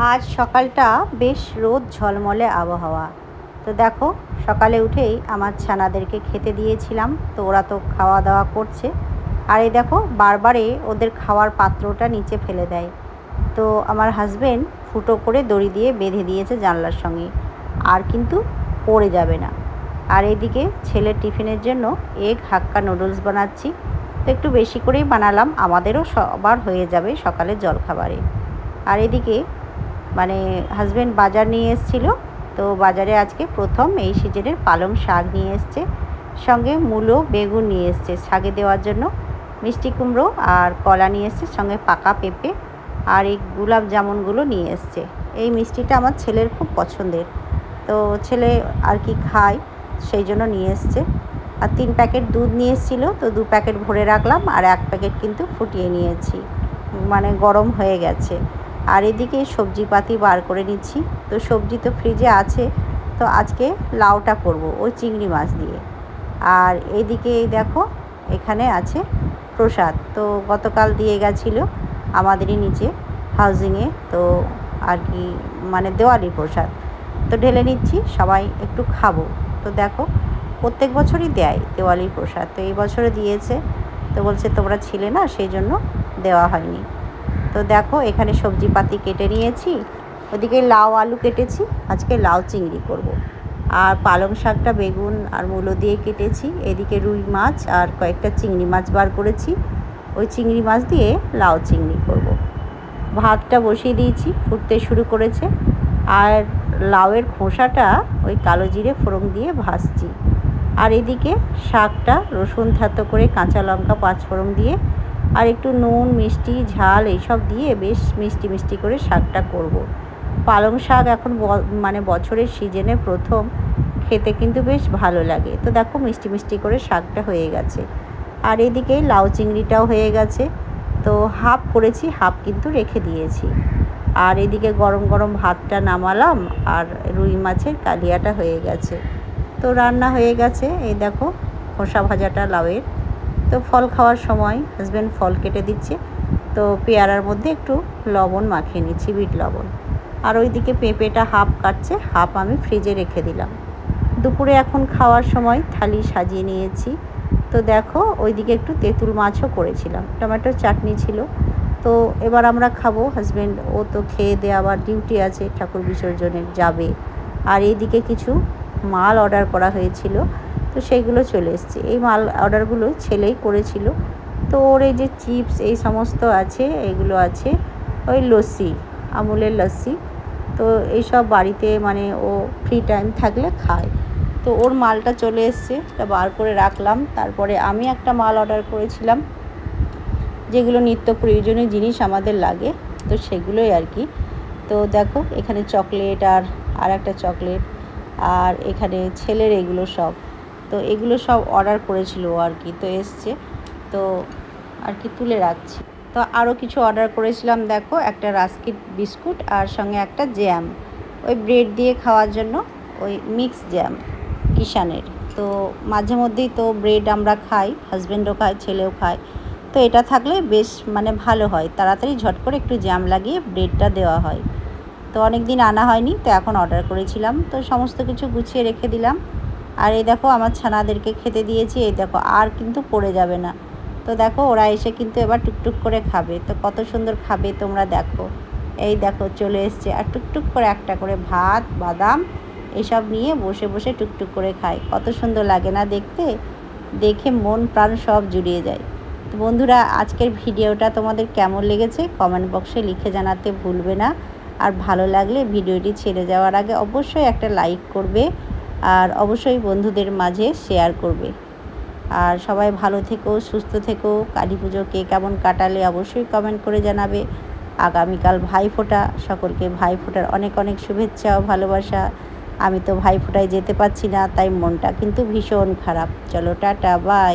আজ সকালটা বেশ রোদ ঝলমলে আবহাওয়া। তো দেখো, সকালে উঠেই আমার ছানাদেরকে খেতে দিয়েছিলাম, তো ওরা তো খাওয়া দাওয়া করছে। আর এই দেখো, বারবারে ওদের খাওয়ার পাত্রটা নিচে ফেলে দেয়। তো আমার হাজবেন্ড ফুটো করে দড়ি দিয়ে বেঁধে দিয়েছে জানলার সঙ্গে, আর কিন্তু পড়ে যাবে না। আর এদিকে ছেলের টিফিনের জন্য এগ হাক্কা নুডলস বানাচ্ছি। তো একটু বেশি করেই বানালাম, আমাদেরও সবার হয়ে যাবে সকালের জলখাবারে। আর এদিকে হাজব্যান্ড বাজার নিয়ে এসেছিলো, তো বাজারে আজকে প্রথম এই সিজনের পালং শাক নিয়ে এসছে, সঙ্গে মূলো বেগুন নিয়ে এসছে শাকে দেওয়ার জন্য, মিষ্টি কুমড়ো আর কলা নিয়ে এসছে, সঙ্গে পাকা পেঁপে আর এই গোলাপ জামুনগুলো নিয়ে এসছে। এই মিষ্টিটা আমার ছেলের খুব পছন্দের, তো ছেলে আর কি খায়, সেই জন্য নিয়ে এসছে। আর 3 প্যাকেট দুধ নিয়ে এসেছিলো, তো 2 প্যাকেট ভরে রাখলাম, আর 1 প্যাকেট কিন্তু ফুটিয়ে নিয়েছি, গরম হয়ে গেছে। আর এদিকে সবজিপাতি বার করে নিচ্ছি। তো সবজি তো ফ্রিজে আছে, তো আজকে লাউটা করব ওই চিংড়ি মাছ দিয়ে। আর এদিকে দেখো, এখানে আছে প্রসাদ, তো গতকাল দিয়ে গেছিলো আমাদেরই নিচে হাউজিংয়ে, তো আর কি দেওয়ালির প্রসাদ। তো ঢেলে নিচ্ছি, সবাই একটু খাবো। তো দেখো, প্রত্যেক বছরই দেয় দেওয়ালির প্রসাদ, তো এই বছরে দিয়েছে। তো বলছে তোমরা ছিলে না, সেই জন্য দেওয়া হয়নি। তো দেখো, এখানে সবজিপাতি কেটে নিয়েছি, ওদিকে লাউ আলু কেটেছি, আজকে লাউ চিংড়ি করব। আর পালং শাকটা বেগুন আর মূলো দিয়ে কেটেছি। এদিকে রুই মাছ আর কয়েকটা চিংড়ি মাছ বার করেছি, ওই চিংড়ি মাছ দিয়ে লাউ চিংড়ি করব। ভাতটা বসিয়ে দিয়েছি, ফুটতে শুরু করেছে। আর লাউয়ের খোসাটা ওই কালো জিরে ফোড়ন দিয়ে ভাজছি। আর এদিকে শাকটা রসুন থেতো করে, কাঁচা লঙ্কা 5 ফোড়ন দিয়ে আর একটু নুন মিষ্টি ঝাল এইসব দিয়ে বেশ মিষ্টি মিষ্টি করে শাকটা করব। পালং শাক এখন বছরের সিজনে প্রথম, খেতে কিন্তু বেশ ভালো লাগে। তো দেখো, মিষ্টি মিষ্টি করে শাকটা হয়ে গেছে। আর এদিকে লাউ চিংড়িটাও হয়ে গেছে, তো হাফ করেছি, হাফ কিন্তু রেখে দিয়েছি। আর এদিকে গরম গরম ভাতটা নামালাম, আর রুই মাছের কালিয়াটা হয়ে গেছে। তো রান্না হয়ে গেছে। এই দেখো, খোসা ভাজাটা লাউয়ের। তো ফল খাওয়ার সময় হাজব্যান্ড ফল কেটে দিচ্ছে, তো পেয়ারার মধ্যে একটু লবণ মাখিয়ে নিচ্ছি, বিট লবণ। আর ওইদিকে পেঁপেটা হাফ কাটছে, হাফ আমি ফ্রিজে রেখে দিলাম। দুপুরে এখন খাওয়ার সময় থালি সাজিয়ে নিয়েছি। তো দেখো, ওইদিকে একটু তেঁতুল মাছও করেছিলাম, টমেটোর চাটনি ছিল। তো এবার আমরা খাবো। হাজব্যান্ড ও তো খেয়ে দিয়ে আবার ডিউটি আছে, ঠাকুর বিসর্জনের যাবে। আর এইদিকে কিছু মাল অর্ডার করা হয়েছিল, তো সেইগুলো চলে এসছে। এই মাল অর্ডারগুলো ছেলেই করেছিল। তো ওর এই যে চিপস এই সমস্ত আছে, এগুলো আছে ওই লস্যি, আমুলের লস্যি। তো এইসব বাড়িতে ও ফ্রি টাইম থাকলে খায়। তো ওর মালটা চলে এসছে, এটা বার করে রাখলাম। তারপরে আমি একটা মাল অর্ডার করেছিলাম, যেগুলো নিত্য প্রয়োজনীয় জিনিস আমাদের লাগে, তো সেগুলোই আর কি। তো দেখো, এখানে চকলেট আর একটা চকলেট, আর এখানে ছেলের এগুলো সব, তো এগুলো সব অর্ডার করেছিল আর কি, তো এসছে। তো আর কি তুলে রাখছি। তো আরও কিছু অর্ডার করেছিলাম, দেখো, একটা রাস্কিট বিস্কুট আর সঙ্গে একটা জ্যাম, ওই ব্রেড দিয়ে খাওয়ার জন্য, ওই মিক্স জ্যাম কিষানের। তো মাঝে মধ্যেই তো ব্রেড আমরা খাই, হাজব্যান্ডও খায়, ছেলেও খায়। তো এটা থাকলে বেশ ভালো হয়, তাড়াতাড়ি ঝট করে একটু জ্যাম লাগিয়ে ব্রেডটা দেওয়া হয়। তো অনেক দিন আনা হয়নি, তো এখন অর্ডার করেছিলাম। তো সমস্ত কিছু গুছিয়ে রেখে দিলাম। আর এই দেখো, আমার ছানাদেরকে খেতে দিয়েছি। এই দেখো, আর কিন্তু পড়ে যাবে না। তো দেখো, ওরা এসে কিন্তু এবার টুকটুক করে খাবে। তো কত সুন্দর খাবে তোমরা দেখো। এই দেখো, চলে এসছে, আর টুকটুক করে একটা করে ভাত বাদাম এসব নিয়ে বসে বসে টুকটুক করে খায়। কত সুন্দর লাগে না দেখতে? দেখে মন প্রাণ সব জুড়িয়ে যায়। তো বন্ধুরা, আজকের ভিডিওটা তোমাদের কেমন লেগেছে কমেন্ট বক্সে লিখে জানাতে ভুলবে না। আর ভালো লাগলে ভিডিওটি ছেড়ে যাওয়ার আগে অবশ্যই একটা লাইক করবে, আর অবশ্যই বন্ধুদের মাঝে শেয়ার করবে। আর সবাই ভালো থেকো, সুস্থ থেকো। কালী পুজো কে কেমন কাটালে অবশ্যই কমেন্ট করে জানাবে। আগামীকাল ভাইফোঁটা, সকলকে ভাইফোঁটার অনেক অনেক শুভেচ্ছা ও ভালোবাসা। আমি তো ভাইফোঁটায় যেতে পারছি না, তাই মনটা কিন্তু ভীষণ খারাপ। চলো, টাটা, বাই।